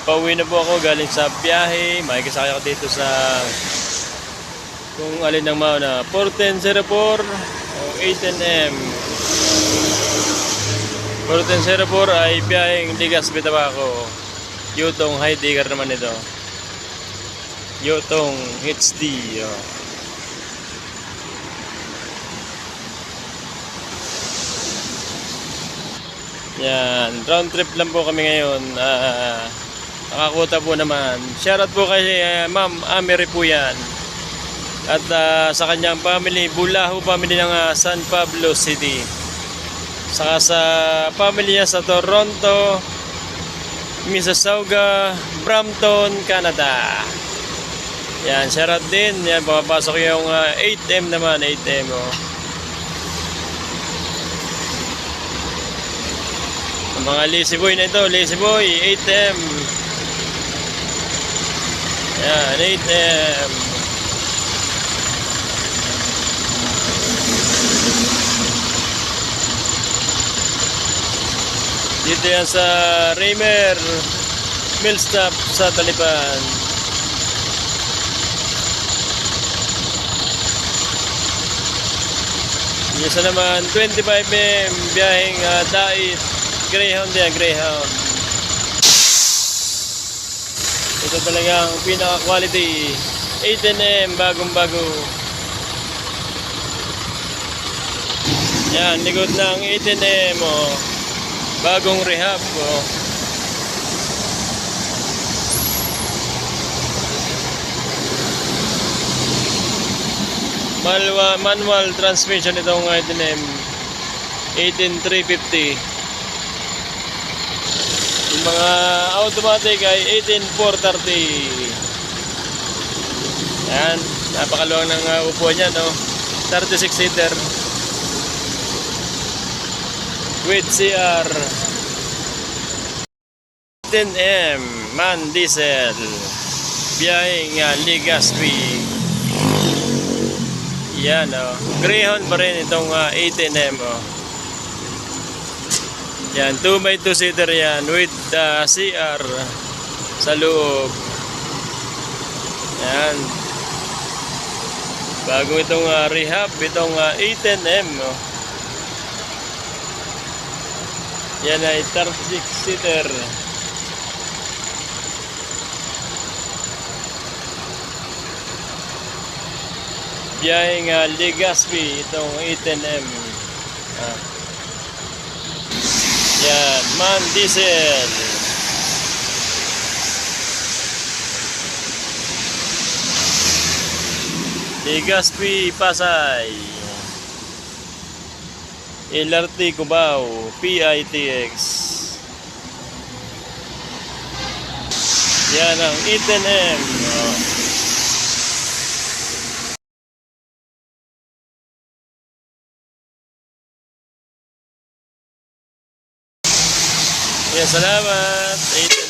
Pauwi na po ako galing sa biyahe. Makikisakay ako dito sa kung alin ng mauna, 4104 o 8NM. 4104 ay biyaheng Legazpi Tabaco. Yutong high digger naman ito. Yutong HD. Oh. Yan, round trip lang po kami ngayon. Nakakuta po naman. Shoutout po kay Ma'am Amery po yan. At sa kanyang family, Bulaho family ng San Pablo City. Saka sa family niya sa Toronto, Mississauga, Brampton, Canada. Yan, shoutout din. Yan, papasok yung 8M naman, 8M. Oh. Ang mga lazy boy na ito, lazy boy, 8M. Yan, 8M. Dito yan sa Raymer Millstop sa Talipan. Isa naman 25M biyaheng Dait Greyhound yan, Greyhound. Ito talagang pinaka quality 8NM, bagong bago. Yan, likod ng 8NM, oh. Bagong rehab, oh. Manual transmission itong 8NM 18350. Yung mga automatic ay 18430. Yan, napakaluwang ng upuan niya, no? 36 seater with CR. 10M man diesel biyaheng Legazpi. Yan, oh. Greyhound pa rin itong 8NM, oh. Yan, 2x2 seater yan with CR sa loob. Yan, bago itong rehab, itong 8NM, oh. Yan ay 36 seater. Biyaheng Legazpi itong 8NM. Yan, man diesel. Legazpi Pasay. LRT Cubao PITX. Yan ang 8NM. Yan, salamat.